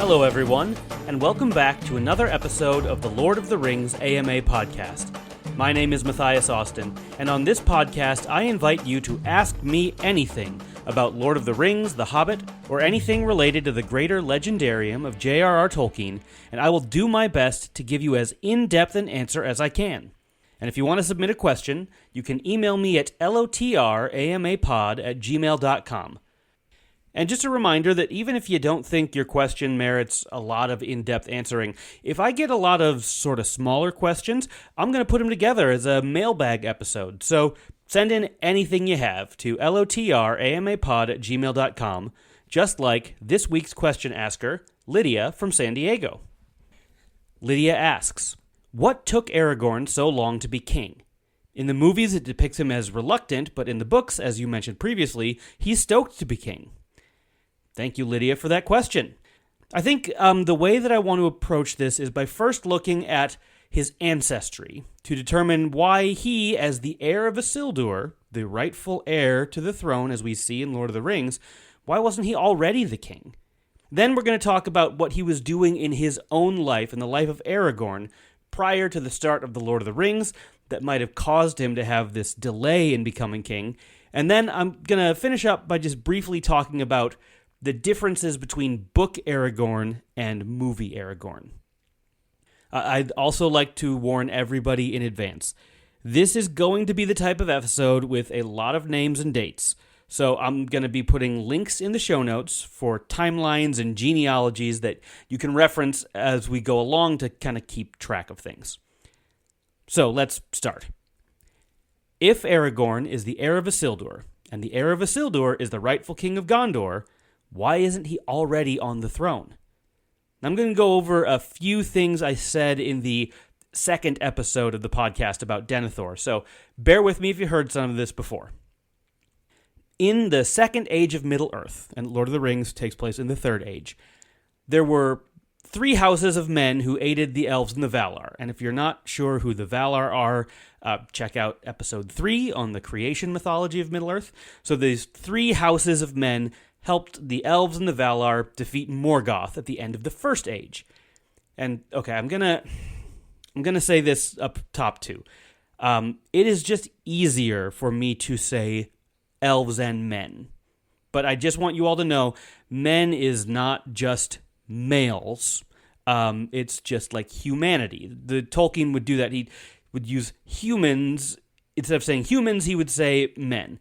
Hello, everyone, and welcome back to another episode of the Lord of the Rings AMA podcast. My name is Matthias Austin, and on this podcast, I invite you to ask me anything about Lord of the Rings, The Hobbit, or anything related to the greater legendarium of J.R.R. Tolkien, and I will do my best to give you as in-depth an answer as I can. And if you want to submit a question, you can email me at lotramapod@gmail.com. And just a reminder that even if you don't think your question merits a lot of in-depth answering, if I get a lot of sort of smaller questions, I'm going to put them together as a mailbag episode. So send in anything you have to lotramapod@gmail.com, just like this week's question asker, Lydia from San Diego. Lydia asks, what took Aragorn so long to be king? In the movies, it depicts him as reluctant, but in the books, as you mentioned previously, he's stoked to be king. Thank you, Lydia, for that question. I think the way that I want to approach this is by first looking at his ancestry to determine why he, as the heir of Isildur, the rightful heir to the throne as we see in Lord of the Rings, why wasn't he already the king? Then we're going to talk about what he was doing in his own life, in the life of Aragorn, prior to the start of the Lord of the Rings that might have caused him to have this delay in becoming king. And then I'm going to finish up by just briefly talking about the differences between book Aragorn and movie Aragorn. I'd also like to warn everybody in advance. This is going to be the type of episode with a lot of names and dates. So I'm going to be putting links in the show notes for timelines and genealogies that you can reference as we go along to kind of keep track of things. So let's start. If Aragorn is the heir of Isildur, and the heir of Isildur is the rightful king of Gondor, why isn't he already on the throne? I'm going to go over a few things I said in the second episode of the podcast about Denethor, so bear with me if you heard some of this before. In the Second Age of Middle-earth, and Lord of the Rings takes place in the Third Age, there were 3 houses of men who aided the elves and the Valar, and if you're not sure who the Valar are, check out episode 3 on the creation mythology of Middle-earth. So these 3 houses of men helped the elves and the Valar defeat Morgoth at the end of the First Age. And, okay, I'm gonna say this up top too. It is just easier for me to say elves and men. But I just want you all to know, men is not just males. It's just like humanity. The Tolkien would do that. He would use humans. Instead of saying humans, he would say men.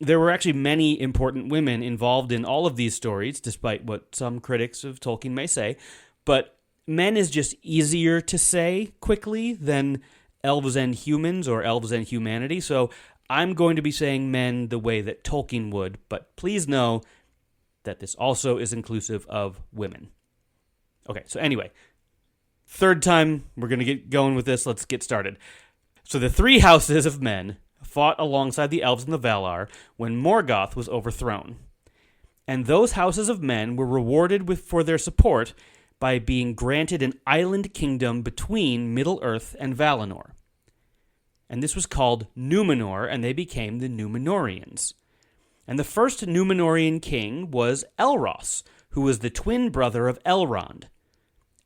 There were actually many important women involved in all of these stories, despite what some critics of Tolkien may say. But men is just easier to say quickly than elves and humans or elves and humanity. So I'm going to be saying men the way that Tolkien would, but please know that this also is inclusive of women. Okay, so anyway, third time we're going to get going with this. Let's get started. So the 3 houses of men fought alongside the elves and the Valar when Morgoth was overthrown. And those houses of men were rewarded for their support by being granted an island kingdom between Middle-earth and Valinor. And this was called Númenor, and they became the Númenóreans. And the first Númenórean king was Elros, who was the twin brother of Elrond.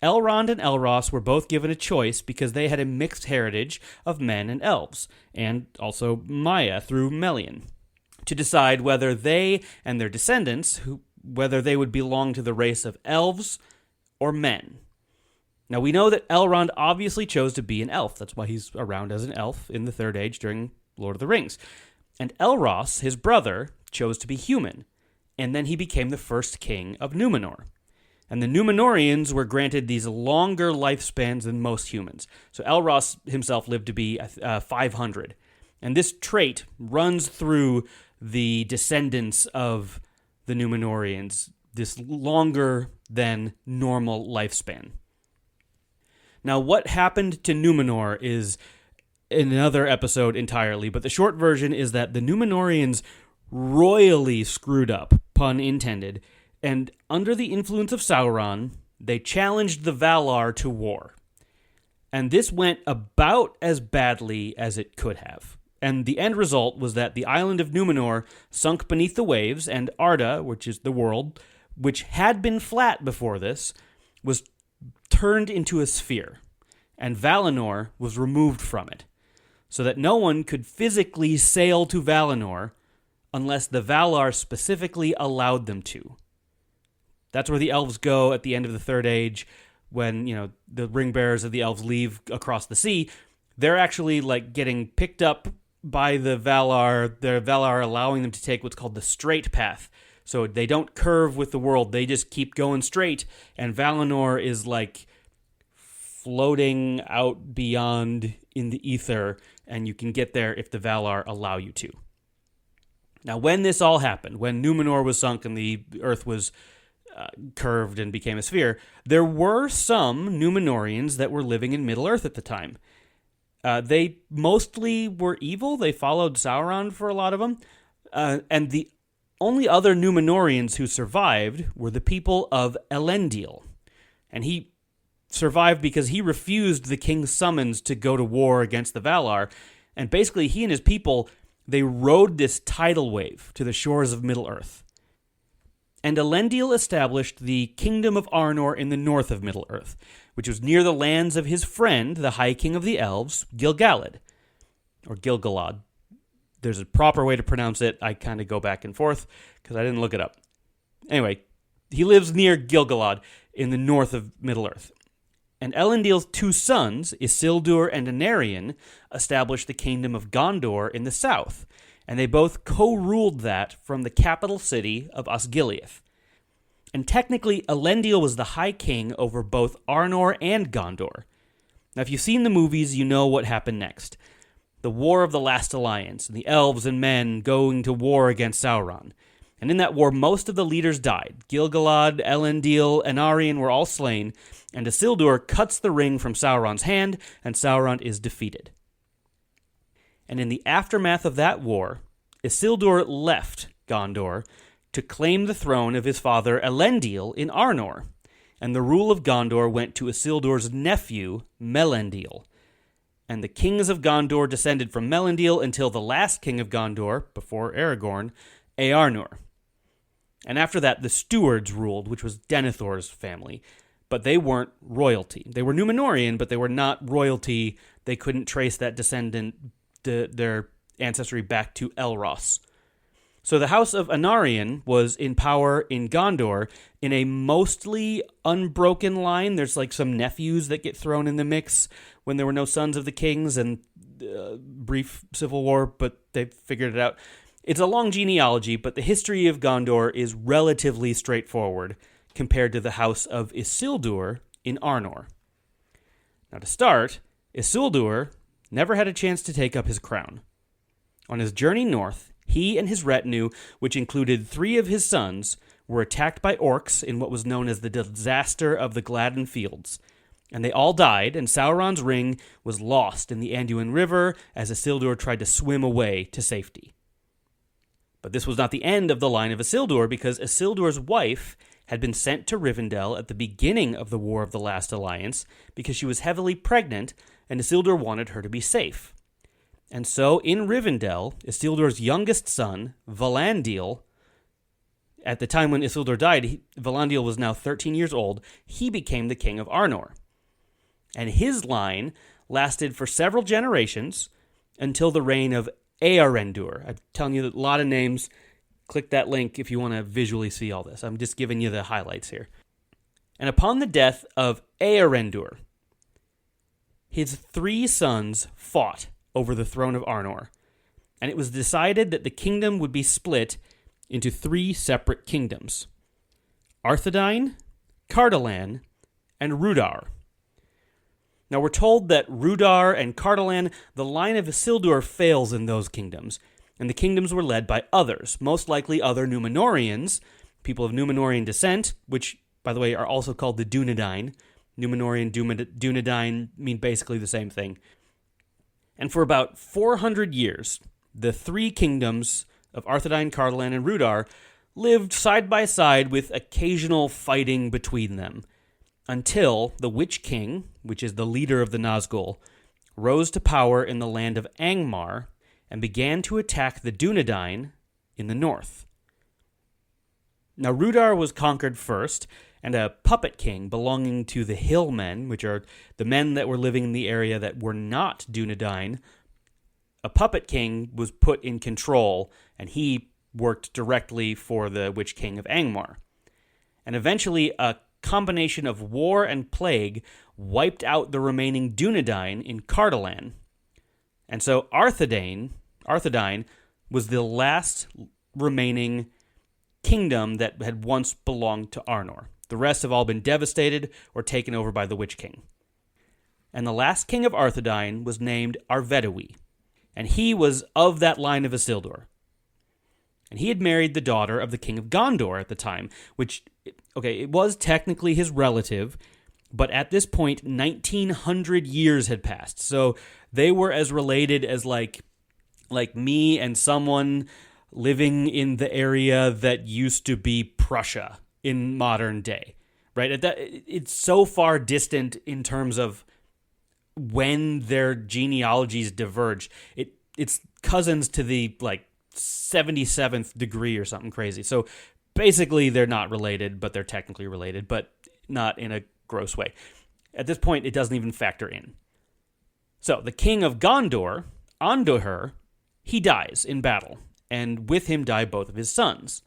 Elrond and Elros were both given a choice because they had a mixed heritage of men and elves, and also Maya through Melian, to decide whether they and their descendants, whether they would belong to the race of elves or men. Now, we know that Elrond obviously chose to be an elf. That's why he's around as an elf in the Third Age during Lord of the Rings. And Elros, his brother, chose to be human, and then he became the first king of Númenor. And the Númenóreans were granted these longer lifespans than most humans. So Elros himself lived to be 500. And this trait runs through the descendants of the Númenóreans, this longer than normal lifespan. Now, what happened to Númenor is in another episode entirely, but the short version is that the Númenóreans royally screwed up, pun intended, and under the influence of Sauron, they challenged the Valar to war. And this went about as badly as it could have. And the end result was that the island of Númenor sunk beneath the waves, and Arda, which is the world, which had been flat before this, was turned into a sphere, and Valinor was removed from it, so that no one could physically sail to Valinor unless the Valar specifically allowed them to. That's where the elves go at the end of the Third Age, when, the ring bearers of the elves leave across the sea. They're actually, getting picked up by the Valar allowing them to take what's called the straight path. So they don't curve with the world, they just keep going straight, and Valinor is, floating out beyond in the ether, and you can get there if the Valar allow you to. Now, when this all happened, when Numenor was sunk and the earth was curved and became a sphere, there were some Númenóreans that were living in Middle-earth at the time. They mostly were evil. They followed Sauron for a lot of them. And the only other Númenóreans who survived were the people of Elendil. And he survived because he refused the king's summons to go to war against the Valar. And basically, he and his people, they rode this tidal wave to the shores of Middle-earth. And Elendil established the Kingdom of Arnor in the north of Middle-earth, which was near the lands of his friend, the High King of the Elves, Gil-galad, or Gil-galad. There's a proper way to pronounce it. I kind of go back and forth because I didn't look it up. Anyway, he lives near Gil-galad in the north of Middle-earth. And Elendil's two sons, Isildur and Anarion, established the Kingdom of Gondor in the south, and they both co-ruled that from the capital city of Osgiliath. And technically, Elendil was the High King over both Arnor and Gondor. Now, if you've seen the movies, you know what happened next. The War of the Last Alliance, and the elves and men going to war against Sauron. And in that war, most of the leaders died. Gil-galad, Elendil, and Anarion were all slain, and Isildur cuts the ring from Sauron's hand, and Sauron is defeated. And in the aftermath of that war, Isildur left Gondor to claim the throne of his father Elendil in Arnor, and the rule of Gondor went to Isildur's nephew, Melendil. And the kings of Gondor descended from Melendil until the last king of Gondor, before Aragorn, Eärnur. And after that, the stewards ruled, which was Denethor's family, but they weren't royalty. They were Númenórean, but they were not royalty. They couldn't trace that their ancestry back to Elros. So the House of Anarion was in power in Gondor in a mostly unbroken line. There's some nephews that get thrown in the mix when there were no sons of the kings and brief civil war, but they figured it out. It's a long genealogy, but the history of Gondor is relatively straightforward compared to the House of Isildur in Arnor. Now to start, Isildur never had a chance to take up his crown. On his journey north, he and his retinue, which included 3 of his sons, were attacked by orcs in what was known as the Disaster of the Gladden Fields, and they all died, and Sauron's ring was lost in the Anduin River as Isildur tried to swim away to safety. But this was not the end of the line of Isildur, because Isildur's wife had been sent to Rivendell at the beginning of the War of the Last Alliance because she was heavily pregnant, and Isildur wanted her to be safe. And so, in Rivendell, Isildur's youngest son, Valandil, at the time when Isildur died, Valandil was now 13 years old, he became the king of Arnor. And his line lasted for several generations until the reign of Eärendil. I'm telling you a lot of names. Click that link if you want to visually see all this. I'm just giving you the highlights here. And upon the death of Eärendil, his 3 sons fought over the throne of Arnor, and it was decided that the kingdom would be split into 3 separate kingdoms: Arthedain, Cardolan, and Rudar. Now we're told that Rudar and Cardolan, the line of Isildur fails in those kingdoms, and the kingdoms were led by others, most likely other Númenóreans, people of Númenórean descent, which, by the way, are also called the Dúnedain. Númenórean, Dúnedain mean basically the same thing. And for about 400 years, the 3 kingdoms of Arthedain, Cardolan, and Rudar lived side by side with occasional fighting between them, until the Witch King, which is the leader of the Nazgul, rose to power in the land of Angmar and began to attack the Dúnedain in the north. Now, Rudar was conquered first, and a puppet king belonging to the Hillmen, which are the men that were living in the area that were not Dúnedain, a puppet king was put in control, and he worked directly for the Witch King of Angmar. And eventually, a combination of war and plague wiped out the remaining Dúnedain in Cardolan. And so Arthedain was the last remaining kingdom that had once belonged to Arnor. The rest have all been devastated or taken over by the Witch King. And the last king of Arthedain was named Arvedui, and he was of that line of Isildur. And he had married the daughter of the king of Gondor at the time, which, okay, it was technically his relative, but at this point, 1,900 years had passed. So they were as related as like me and someone living in the area that used to be Prussia in modern day, right? It's so far distant in terms of when their genealogies diverge. It's cousins to the 77th degree or something crazy. So basically they're not related, but they're technically related, but not in a gross way. At this point, it doesn't even factor in. So the king of Gondor, Andoher, he dies in battle, and with him die both of his sons.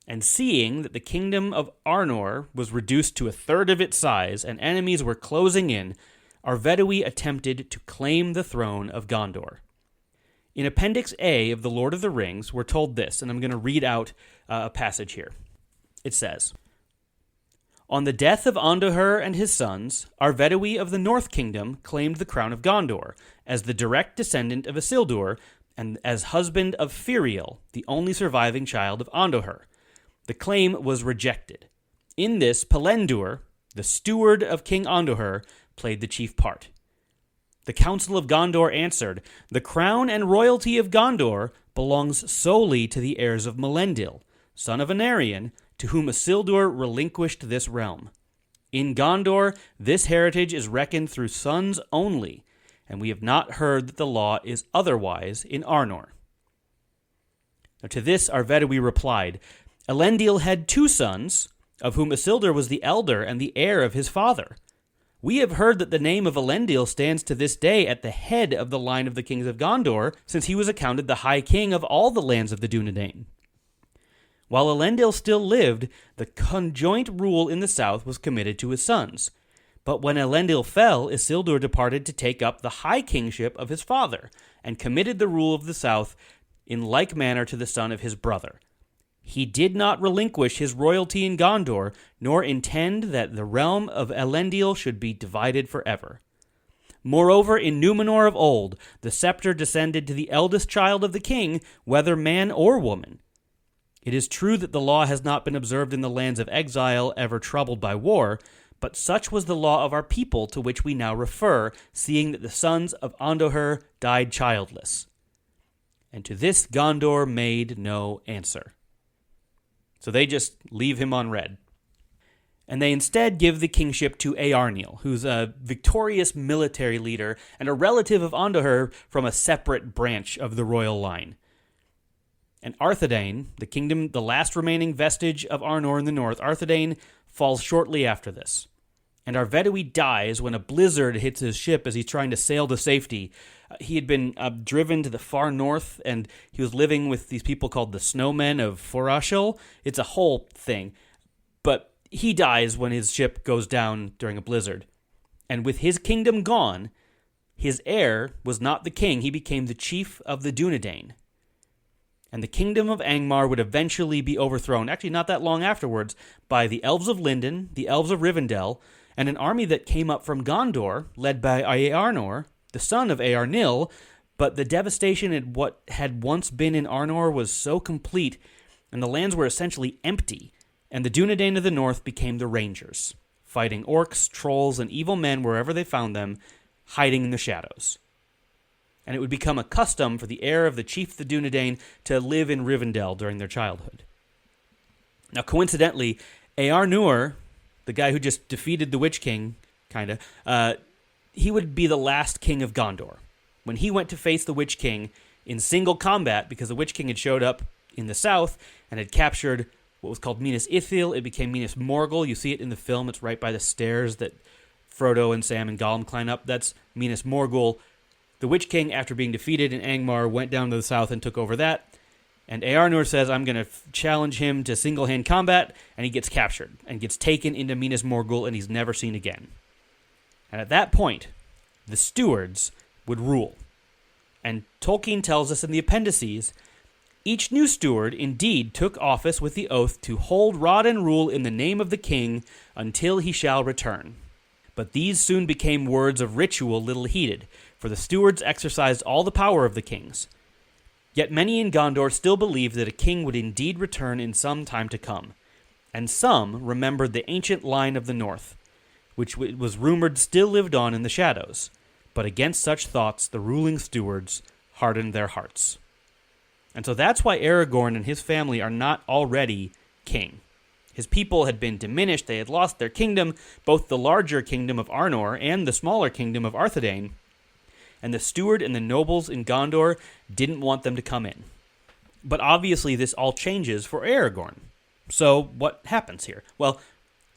And seeing that the kingdom of Arnor was reduced to a third of its size and enemies were closing in, Arvedui attempted to claim the throne of Gondor. In Appendix A of The Lord of the Rings, we're told this, and I'm going to read out a passage here. It says, "On the death of Andoher and his sons, Arvedui of the North Kingdom claimed the crown of Gondor as the direct descendant of Isildur and as husband of Firiel, the only surviving child of Andoher. The claim was rejected. In this, Pelendur, the steward of King Andoher, played the chief part. The Council of Gondor answered, 'The crown and royalty of Gondor belongs solely to the heirs of Melendil, son of Anarion, to whom Isildur relinquished this realm. In Gondor, this heritage is reckoned through sons only, and we have not heard that the law is otherwise in Arnor.' Now, to this Arvedui replied, 'Elendil had 2 sons, of whom Isildur was the elder and the heir of his father. We have heard that the name of Elendil stands to this day at the head of the line of the kings of Gondor, since he was accounted the high king of all the lands of the Dúnedain. While Elendil still lived, the conjoint rule in the south was committed to his sons. But when Elendil fell, Isildur departed to take up the high kingship of his father, and committed the rule of the south in like manner to the son of his brother. He did not relinquish his royalty in Gondor, nor intend that the realm of Elendil should be divided forever. Moreover, in Númenor of old, the scepter descended to the eldest child of the king, whether man or woman. It is true that the law has not been observed in the lands of exile ever troubled by war, but such was the law of our people to which we now refer, seeing that the sons of Andoher died childless.' And to this Gondor made no answer." So they just leave him on red. And they instead give the kingship to Eärnil, who's a victorious military leader and a relative of Andoher from a separate branch of the royal line. And Arthedain, the last remaining vestige of Arnor in the north, Arthedain falls shortly after this. And Arvedui dies when a blizzard hits his ship as he's trying to sail to safety. He had been driven to the far north, and he was living with these people called the Snowmen of Forashel. It's a whole thing. But he dies when his ship goes down during a blizzard. And with his kingdom gone, his heir was not the king. He became the chief of the Dúnedain. And the kingdom of Angmar would eventually be overthrown, actually not that long afterwards, by the elves of Lindon, the elves of Rivendell, and an army that came up from Gondor, led by Arnor, the son of Eärnil, but the devastation in what had once been in Arnor was so complete, and the lands were essentially empty, and the Dúnedain of the north became the Rangers, fighting orcs, trolls, and evil men wherever they found them, hiding in the shadows. And it would become a custom for the heir of the chief of the Dúnedain to live in Rivendell during their childhood. Now, coincidentally, Eärnur, the guy who just defeated the Witch King, he would be the last king of Gondor. When he went to face the Witch King in single combat, because the Witch King had showed up in the south and had captured what was called Minas Ithil. It became Minas Morgul. You see it in the film. It's right by the stairs that Frodo and Sam and Gollum climb up. That's Minas Morgul. The Witch King, after being defeated in Angmar, went down to the south and took over that. And Arnor says, I'm going to challenge him to single-hand combat, and he gets captured and gets taken into Minas Morgul, and he's never seen again. And at that point, the stewards would rule. And Tolkien tells us in the appendices, each new steward indeed took office with the oath to hold rod and rule in the name of the king until he shall return. But these soon became words of ritual little heeded, for the stewards exercised all the power of the kings. Yet many in Gondor still believed that a king would indeed return in some time to come, and some remembered the ancient line of the north, which was rumored still lived on in the shadows. But against such thoughts the ruling stewards hardened their hearts. And so that's why Aragorn and his family are not already king. His people had been diminished, they had lost their kingdom, both the larger kingdom of Arnor and the smaller kingdom of Arthedain, and the steward and the nobles in Gondor didn't want them to come in. But obviously this all changes for Aragorn. So what happens here? Well,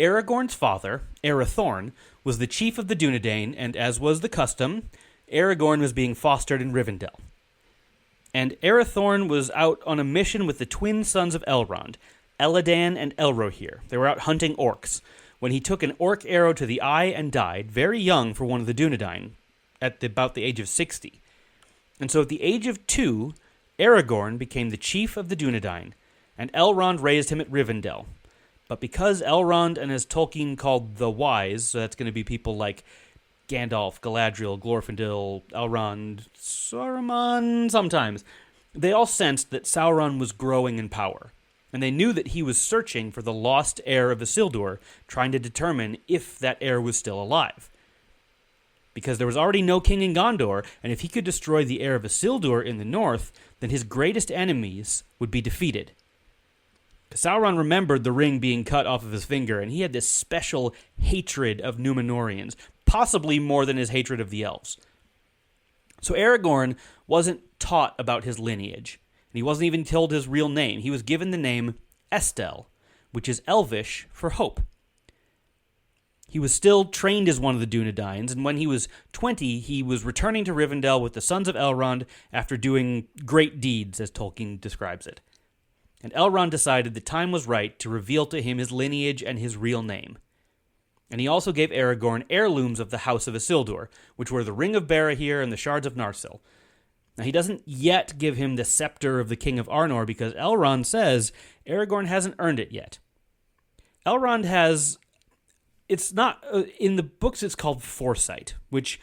Aragorn's father, Arathorn, was the chief of the Dúnedain, and as was the custom, Aragorn was being fostered in Rivendell. And Arathorn was out on a mission with the twin sons of Elrond, Elladan and Elrohir. They were out hunting orcs, when he took an orc arrow to the eye and died, very young for one of the Dúnedain, at about the age of 60. And so at the age of 2, Aragorn became the chief of the Dúnedain, and Elrond raised him at Rivendell. But because Elrond, and as Tolkien called the Wise, so that's going to be people like Gandalf, Galadriel, Glorfindel, Elrond, Saruman, sometimes, they all sensed that Sauron was growing in power, and they knew that he was searching for the lost heir of Isildur, trying to determine if that heir was still alive. Because there was already no king in Gondor, and if he could destroy the heir of Isildur in the north, then his greatest enemies would be defeated. Sauron remembered the ring being cut off of his finger, and he had this special hatred of Númenóreans, possibly more than his hatred of the elves. So Aragorn wasn't taught about his lineage, and he wasn't even told his real name. He was given the name Estel, which is Elvish for hope. He was still trained as one of the Dúnedains, and when he was 20, he was returning to Rivendell with the sons of Elrond after doing great deeds, as Tolkien describes it. And Elrond decided the time was right to reveal to him his lineage and his real name. And he also gave Aragorn heirlooms of the House of Isildur, which were the Ring of Barahir and the Shards of Narsil. Now, he doesn't yet give him the Scepter of the King of Arnor because Elrond says Aragorn hasn't earned it yet. Elrond has... It's not... in the books, it's called foresight, which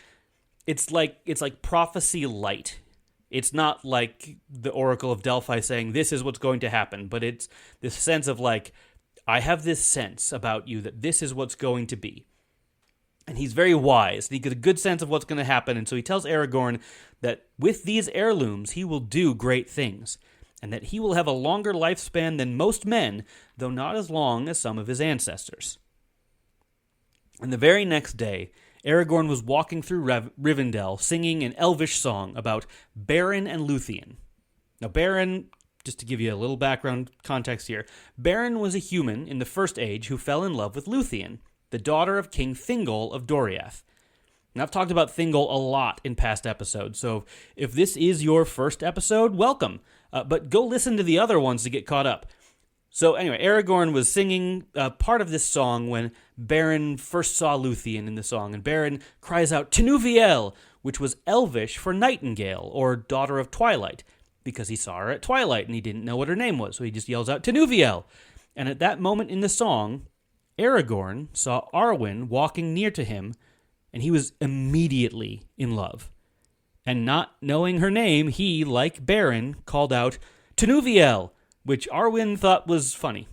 it's like prophecy light. It's not like the Oracle of Delphi saying, this is what's going to happen, but it's this sense of like, I have this sense about you that this is what's going to be. And he's very wise. He gets a good sense of what's going to happen, and so he tells Aragorn that with these heirlooms, he will do great things, and that he will have a longer lifespan than most men, though not as long as some of his ancestors. And the very next day, Aragorn was walking through Rivendell singing an elvish song about Beren and Luthien. Now, Beren, just to give you a little background context here, Beren was a human in the First Age who fell in love with Luthien, the daughter of King Thingol of Doriath. Now, I've talked about Thingol a lot in past episodes, so if this is your first episode, welcome. But go listen to the other ones to get caught up. So anyway, Aragorn was singing part of this song when Beren first saw Luthien in the song, and Beren cries out, Tinuviel, which was Elvish for nightingale, or daughter of twilight, because he saw her at twilight and he didn't know what her name was, so he just yells out, Tinuviel. And at that moment in the song, Aragorn saw Arwen walking near to him, and he was immediately in love. And not knowing her name, he, like Beren, called out, Tinuviel, which Arwen thought was funny.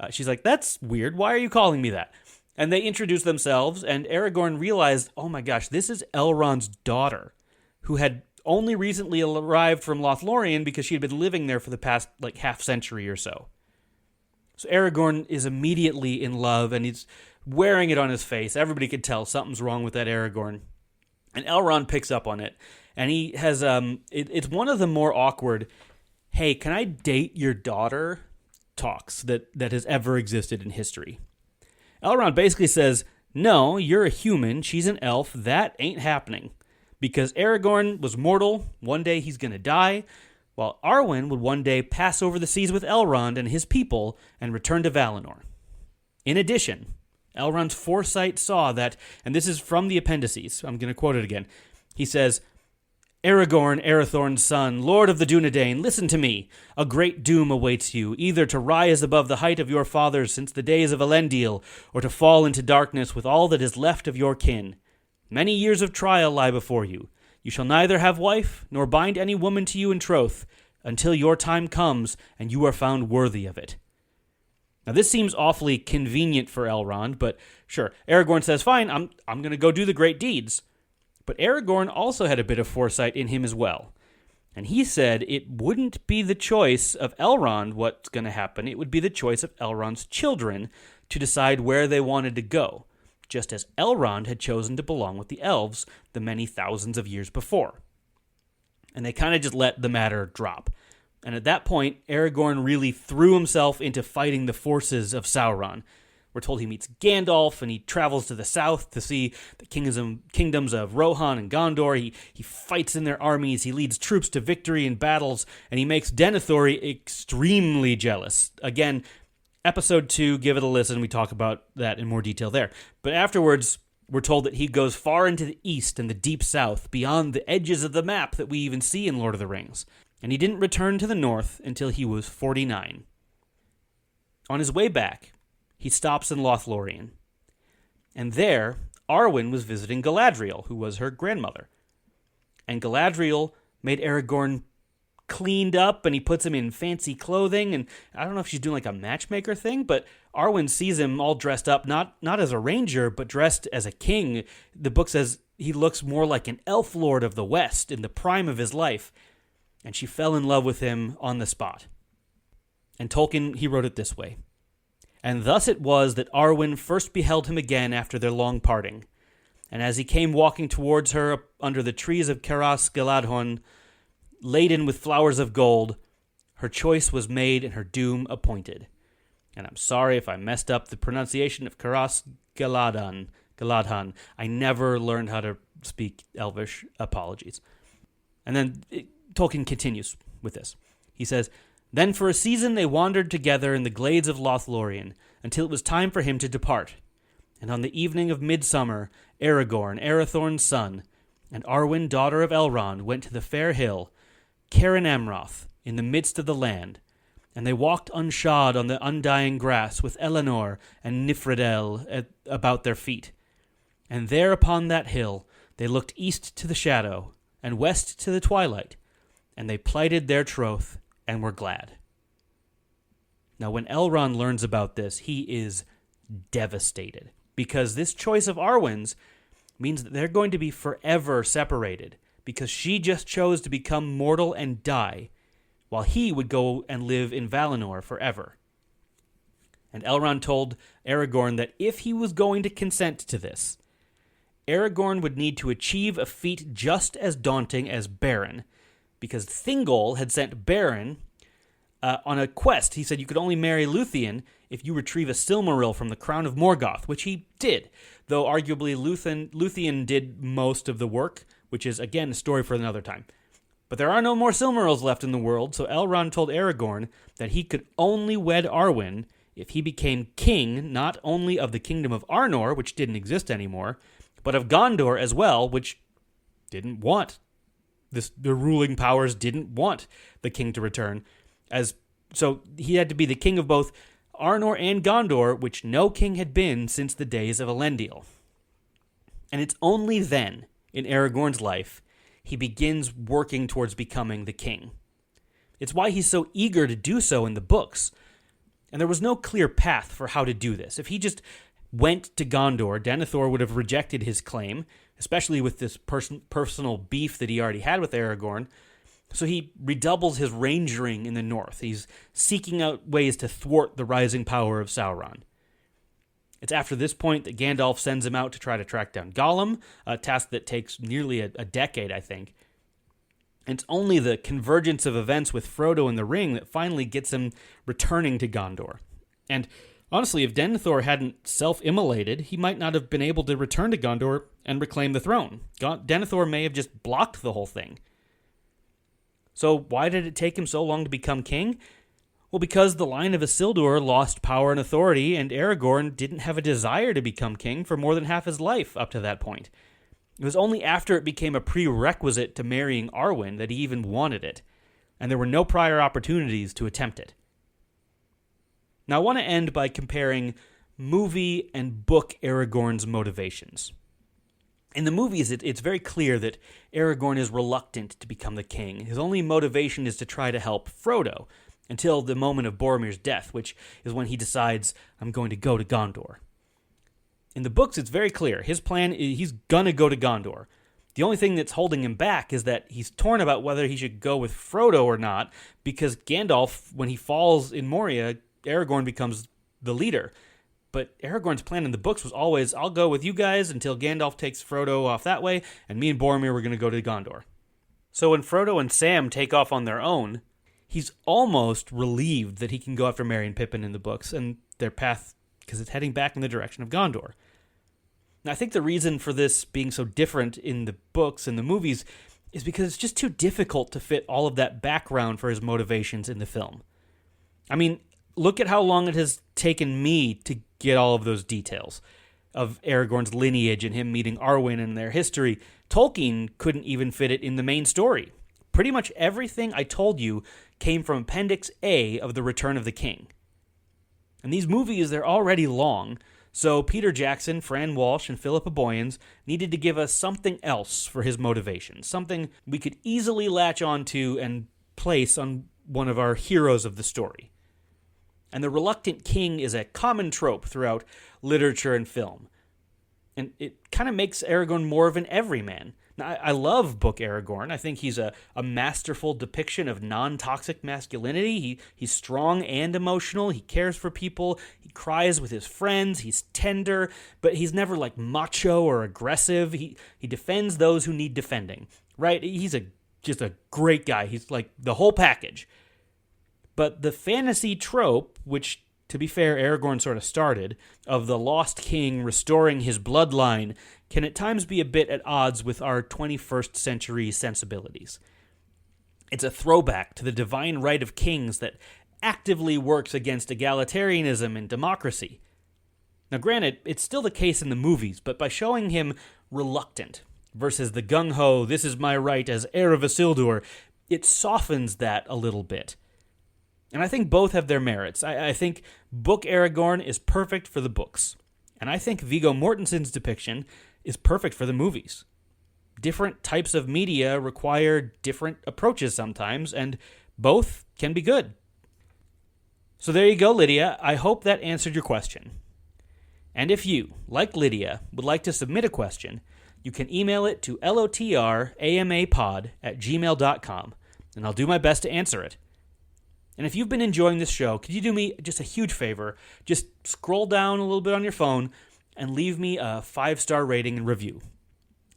She's like, that's weird, why are you calling me that? And they introduced themselves, and Aragorn realized, oh my gosh, this is Elrond's daughter, who had only recently arrived from Lothlorien because she had been living there for the past, half century or so. So Aragorn is immediately in love, and he's wearing it on his face. Everybody could tell something's wrong with that Aragorn. And Elrond picks up on it, and he has, it's one of the more awkward, hey, can I date your daughter talks that has ever existed in history. Elrond basically says, no, you're a human, she's an elf, that ain't happening. Because Aragorn was mortal, one day he's going to die, while Arwen would one day pass over the seas with Elrond and his people and return to Valinor. In addition, Elrond's foresight saw that, and this is from the appendices, I'm going to quote it again, he says, Aragorn, Arathorn's son, Lord of the Dúnedain, listen to me. A great doom awaits you, either to rise above the height of your fathers since the days of Elendil, or to fall into darkness with all that is left of your kin. Many years of trial lie before you. You shall neither have wife, nor bind any woman to you in troth, until your time comes, and you are found worthy of it. Now this seems awfully convenient for Elrond, but sure, Aragorn says, fine, I'm going to go do the great deeds. But Aragorn also had a bit of foresight in him as well. And he said it wouldn't be the choice of Elrond what's going to happen. It would be the choice of Elrond's children to decide where they wanted to go, just as Elrond had chosen to belong with the elves the many thousands of years before. And they kind of just let the matter drop. And at that point, Aragorn really threw himself into fighting the forces of Sauron. We're told he meets Gandalf, and he travels to the south to see the kingdoms of Rohan and Gondor. He fights in their armies, he leads troops to victory in battles, and he makes Denethor extremely jealous. Again, episode 2, give it a listen, we talk about that in more detail there. But afterwards, we're told that he goes far into the east and the deep south, beyond the edges of the map that we even see in Lord of the Rings. And he didn't return to the north until he was 49. On his way back, he stops in Lothlorien. And there, Arwen was visiting Galadriel, who was her grandmother. And Galadriel made Aragorn cleaned up, and he puts him in fancy clothing, and I don't know if she's doing like a matchmaker thing, but Arwen sees him all dressed up, not as a ranger, but dressed as a king. The book says he looks more like an elf lord of the West in the prime of his life, and she fell in love with him on the spot. And Tolkien, he wrote it this way. And thus it was that Arwen first beheld him again after their long parting. And as he came walking towards her under the trees of Caras Galadhon, laden with flowers of gold, her choice was made and her doom appointed. And I'm sorry if I messed up the pronunciation of Caras Galadhon. I never learned how to speak Elvish. Apologies. And then Tolkien continues with this. He says, Then for a season they wandered together in the glades of Lothlorien, until it was time for him to depart. And on the evening of midsummer, Aragorn, Arathorn's son, and Arwen, daughter of Elrond, went to the fair hill, Carin Amroth, in the midst of the land, and they walked unshod on the undying grass, with Elenor and Nifredel about their feet. And there upon that hill they looked east to the shadow, and west to the twilight, and they plighted their troth, and were glad. Now, when Elrond learns about this, he is devastated, because this choice of Arwen's means that they're going to be forever separated, because she just chose to become mortal and die, while he would go and live in Valinor forever. And Elrond told Aragorn that if he was going to consent to this, Aragorn would need to achieve a feat just as daunting as Beren, because Thingol had sent Beren on a quest. He said you could only marry Luthien if you retrieve a Silmaril from the crown of Morgoth, which he did, though arguably Luthien did most of the work, which is, again, a story for another time. But there are no more Silmarils left in the world, so Elrond told Aragorn that he could only wed Arwen if he became king not only of the kingdom of Arnor, which didn't exist anymore, but of Gondor as well, which didn't want the ruling powers didn't want the king to return. So he had to be the king of both Arnor and Gondor, which no king had been since the days of Elendil. And it's only then, in Aragorn's life, he begins working towards becoming the king. It's why he's so eager to do so in the books. And there was no clear path for how to do this. If he just went to Gondor, Denethor would have rejected his claim, especially with this personal beef that he already had with Aragorn. So he redoubles his rangering in the north. He's seeking out ways to thwart the rising power of Sauron. It's after this point that Gandalf sends him out to try to track down Gollum, a task that takes nearly a decade, I think. It's only the convergence of events with Frodo in the ring that finally gets him returning to Gondor. And honestly, if Denethor hadn't self-immolated, he might not have been able to return to Gondor and reclaim the throne. Denethor may have just blocked the whole thing. So why did it take him so long to become king? Well, because the line of Isildur lost power and authority, and Aragorn didn't have a desire to become king for more than half his life up to that point. It was only after it became a prerequisite to marrying Arwen that he even wanted it, and there were no prior opportunities to attempt it. Now, I want to end by comparing movie and book Aragorn's motivations. In the movies, it's very clear that Aragorn is reluctant to become the king. His only motivation is to try to help Frodo, until the moment of Boromir's death, which is when he decides, I'm going to go to Gondor. In the books, it's very clear. His plan is he's going to go to Gondor. The only thing that's holding him back is that he's torn about whether he should go with Frodo or not, because Gandalf, when he falls in Moria, Aragorn becomes the leader. But Aragorn's plan in the books was always, I'll go with you guys until Gandalf takes Frodo off that way, and me and Boromir were going to go to Gondor. So when Frodo and Sam take off on their own, he's almost relieved that he can go after Merry and Pippin in the books and their path, because it's heading back in the direction of Gondor. Now, I think the reason for this being so different in the books and the movies is because it's just too difficult to fit all of that background for his motivations in the film. I mean, look at how long it has taken me to get all of those details of Aragorn's lineage and him meeting Arwen and their history. Tolkien couldn't even fit it in the main story. Pretty much everything I told you came from Appendix A of The Return of the King. And these movies, they're already long, so Peter Jackson, Fran Walsh, and Philippa Boyens needed to give us something else for his motivation, something we could easily latch onto and place on one of our heroes of the story. And the reluctant king is a common trope throughout literature and film. And it kind of makes Aragorn more of an everyman. Now, I love Book Aragorn. I think he's a masterful depiction of non-toxic masculinity. He's strong and emotional. He cares for people. He cries with his friends. He's tender, but he's never like macho or aggressive. He defends those who need defending, right? He's just a great guy. He's like the whole package. But the fantasy trope, which, to be fair, Aragorn sort of started, of the lost king restoring his bloodline, can at times be a bit at odds with our 21st century sensibilities. It's a throwback to the divine right of kings that actively works against egalitarianism and democracy. Now granted, it's still the case in the movies, but by showing him reluctant versus the gung-ho, this is my right as heir of Isildur, it softens that a little bit. And I think both have their merits. I think Book Aragorn is perfect for the books. And I think Viggo Mortensen's depiction is perfect for the movies. Different types of media require different approaches sometimes, and both can be good. So there you go, Lydia. I hope that answered your question. And if you, like Lydia, would like to submit a question, you can email it to lotramapod@gmail.com, and I'll do my best to answer it. And if you've been enjoying this show, could you do me just a huge favor? Just scroll down a little bit on your phone and leave me a 5-star rating and review.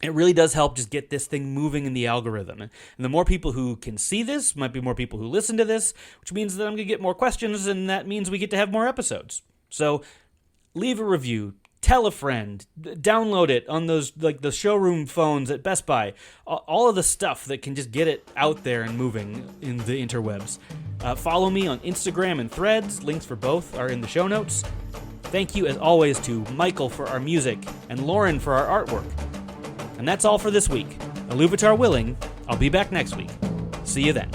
It really does help just get this thing moving in the algorithm. And the more people who can see this, might be more people who listen to this, which means that I'm going to get more questions, and that means we get to have more episodes. So leave a review. Tell a friend, download it on those like the showroom phones at Best Buy, all of the stuff that can just get it out there and moving in the interwebs. Follow me on Instagram and Threads. Links for both are in the show notes. Thank you, as always, to Michael for our music and Lauren for our artwork. And that's all for this week. Iluvatar willing, I'll be back next week. See you then.